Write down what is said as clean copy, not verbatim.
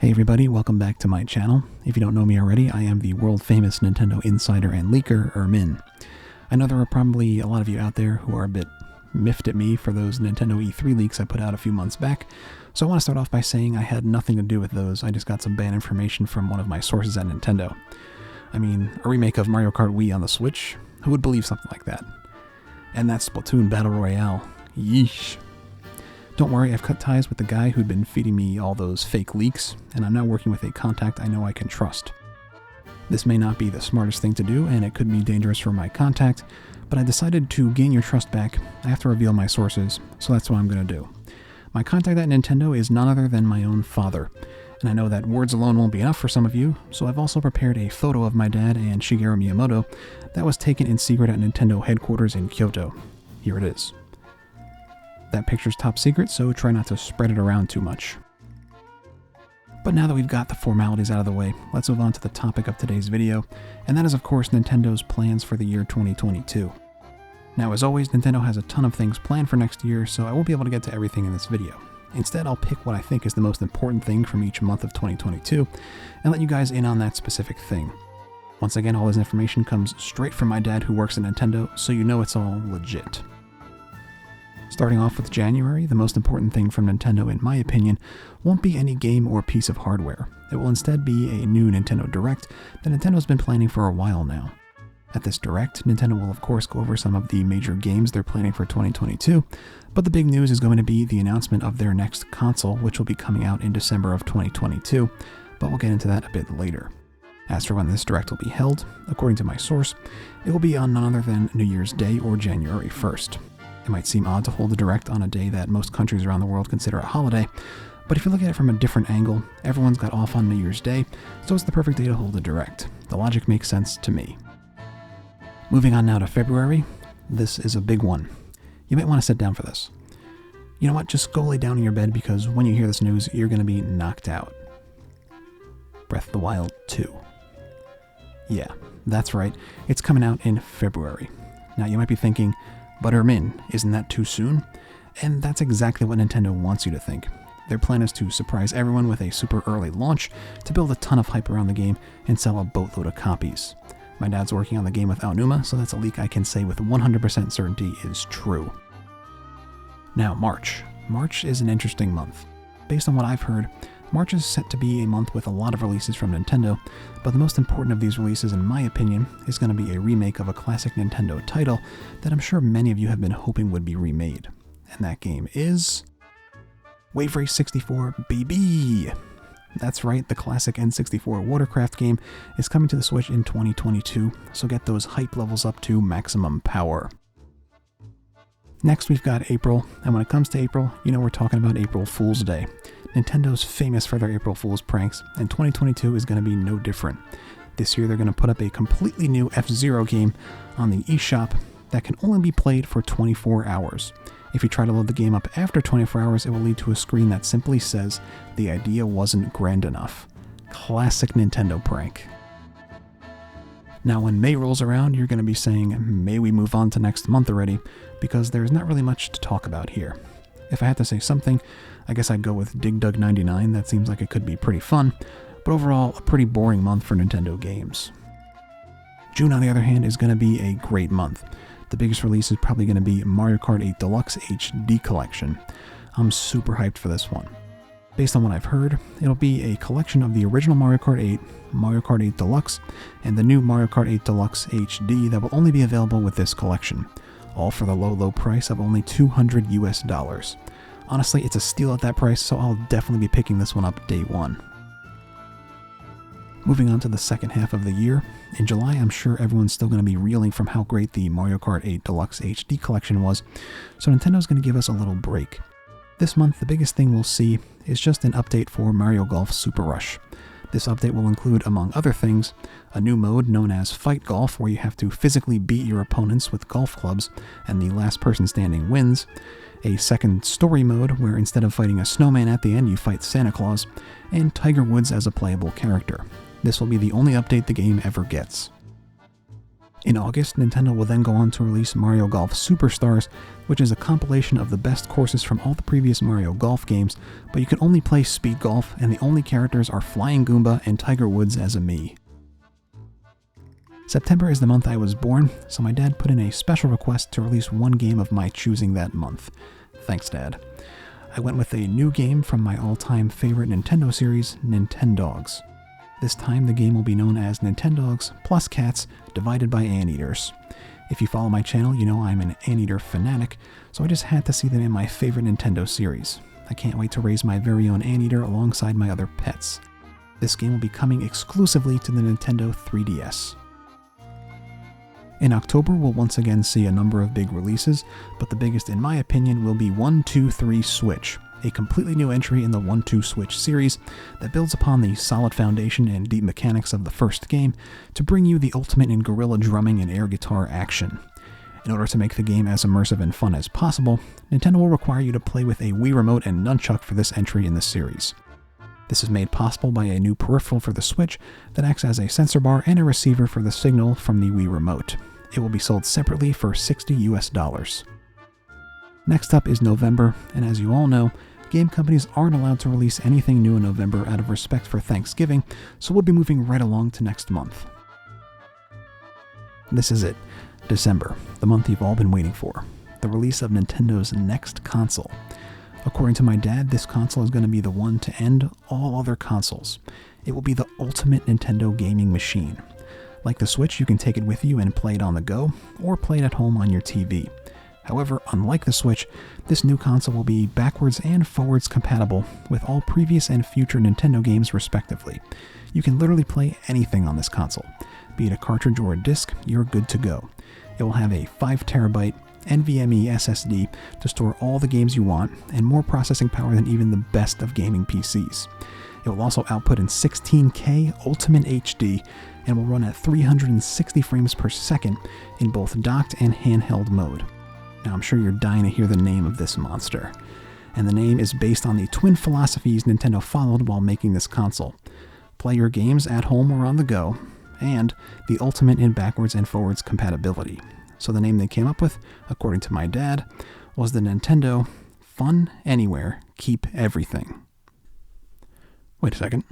Hey everybody, welcome back to my channel. If you don't know me already, I am the world famous Nintendo insider and leaker, Min. I know there are probably a lot of you out there who are a bit miffed at me for those Nintendo E3 leaks I put out a few months back, so I want to start off by saying I had nothing to do with those. I just got some bad information from one of my sources at Nintendo. I mean, a remake of Mario Kart Wii on the Switch? Who would believe something like that? And that Splatoon Battle Royale. Yeesh. Don't worry, I've cut ties with the guy who'd been feeding me all those fake leaks, and I'm now working with a contact I know I can trust. This may not be the smartest thing to do, and it could be dangerous for my contact, but I decided to gain your trust back. I have to reveal my sources, so that's what I'm going to do. My contact at Nintendo is none other than my own father, and I know that words alone won't be enough for some of you, so I've also prepared a photo of my dad and Shigeru Miyamoto that was taken in secret at Nintendo headquarters in Kyoto. Here it is. That picture's top secret, so try not to spread it around too much. But now that we've got the formalities out of the way, let's move on to the topic of today's video, and that is of course Nintendo's plans for the year 2022. Now as always, Nintendo has a ton of things planned for next year, so I won't be able to get to everything in this video. Instead, I'll pick what I think is the most important thing from each month of 2022, and let you guys in on that specific thing. Once again, all this information comes straight from my dad who works at Nintendo, so you know it's all legit. Starting off with January, the most important thing from Nintendo, in my opinion, won't be any game or piece of hardware. It will instead be a new Nintendo Direct that Nintendo's been planning for a while now. At this Direct, Nintendo will of course go over some of the major games they're planning for 2022, but the big news is going to be the announcement of their next console, which will be coming out in December of 2022, but we'll get into that a bit later. As for when this Direct will be held, according to my source, it will be on none other than New Year's Day or January 1st. It might seem odd to hold a Direct on a day that most countries around the world consider a holiday, but if you look at it from a different angle, everyone's got off on New Year's Day, so it's the perfect day to hold a Direct. The logic makes sense to me. Moving on now to February, this is a big one. You might want to sit down for this. You know what, just go lay down in your bed because when you hear this news, you're going to be knocked out. Breath of the Wild 2. Yeah, that's right, it's coming out in February. Now you might be thinking, but Min, isn't that too soon? And that's exactly what Nintendo wants you to think. Their plan is to surprise everyone with a super early launch to build a ton of hype around the game and sell a boatload of copies. My dad's working on the game with Aonuma, so that's a leak I can say with 100% certainty is true. Now March. March is an interesting month. Based on what I've heard, March is set to be a month with a lot of releases from Nintendo, but the most important of these releases, in my opinion, is going to be a remake of a classic Nintendo title that I'm sure many of you have been hoping would be remade. And that game is Wave Race 64, baby! That's right, the classic N64 watercraft game is coming to the Switch in 2022, so get those hype levels up to maximum power. Next we've got April, and when it comes to April, you know we're talking about April Fool's Day. Nintendo's famous for their April Fool's pranks, and 2022 is going to be no different. This year they're going to put up a completely new F-Zero game on the eShop that can only be played for 24 hours. If you try to load the game up after 24 hours, it will lead to a screen that simply says, "The idea wasn't grand enough." Classic Nintendo prank. Now when May rolls around, you're going to be saying, may we move on to next month already, because there's not really much to talk about here. If I had to say something, I guess I'd go with Dig Dug 99, that seems like it could be pretty fun, but overall a pretty boring month for Nintendo games. June on the other hand is going to be a great month. The biggest release is probably going to be Mario Kart 8 Deluxe HD Collection. I'm super hyped for this one. Based on what I've heard, it'll be a collection of the original Mario Kart 8, Mario Kart 8 Deluxe, and the new Mario Kart 8 Deluxe HD that will only be available with this collection, all for the low price of only $200 US. Honestly, it's a steal at that price, so I'll definitely be picking this one up day one. Moving on to the second half of the year, in July I'm sure everyone's still going to be reeling from how great the Mario Kart 8 Deluxe HD collection was, so Nintendo's going to give us a little break. This month the biggest thing we'll see is just an update for Mario Golf Super Rush. This update will include, among other things, a new mode known as Fight Golf where you have to physically beat your opponents with golf clubs and the last person standing wins, a second story mode where instead of fighting a snowman at the end you fight Santa Claus, and Tiger Woods as a playable character. This will be the only update the game ever gets. In August, Nintendo will then go on to release Mario Golf Superstars, which is a compilation of the best courses from all the previous Mario Golf games, but you can only play Speed Golf, and the only characters are Flying Goomba and Tiger Woods as a Mii. September is the month I was born, so my dad put in a special request to release one game of my choosing that month. Thanks, Dad. I went with a new game from my all-time favorite Nintendo series, Nintendogs. This time the game will be known as Nintendogs plus Cats divided by Anteaters. If you follow my channel, you know I'm an Anteater fanatic, so I just had to see them in my favorite Nintendo series. I can't wait to raise my very own Anteater alongside my other pets. This game will be coming exclusively to the Nintendo 3DS. In October, we'll once again see a number of big releases, but the biggest in my opinion will be 1-2-3 Switch, a completely new entry in the 1-2 Switch series that builds upon the solid foundation and deep mechanics of the first game to bring you the ultimate in gorilla drumming and air guitar action. In order to make the game as immersive and fun as possible, Nintendo will require you to play with a Wii Remote and Nunchuck for this entry in the series. This is made possible by a new peripheral for the Switch that acts as a sensor bar and a receiver for the signal from the Wii Remote. It will be sold separately for $60 US. Next up is November, and as you all know, game companies aren't allowed to release anything new in November out of respect for Thanksgiving, so we'll be moving right along to next month. This is it, December, the month you've all been waiting for, the release of Nintendo's next console. According to my dad, this console is going to be the one to end all other consoles. It will be the ultimate Nintendo gaming machine. Like the Switch, you can take it with you and play it on the go, or play it at home on your TV. However, unlike the Switch, this new console will be backwards and forwards compatible with all previous and future Nintendo games respectively. You can literally play anything on this console. Be it a cartridge or a disc, you're good to go. It will have a 5TB NVMe SSD to store all the games you want, and more processing power than even the best of gaming PCs. It will also output in 16K Ultimate HD and will run at 360 frames per second in both docked and handheld mode. Now I'm sure you're dying to hear the name of this monster, and the name is based on the twin philosophies Nintendo followed while making this console. Play your games at home or on the go, and the ultimate in backwards and forwards compatibility. So the name they came up with, according to my dad, was the Nintendo Fun Anywhere, Keep Everything. Wait a second.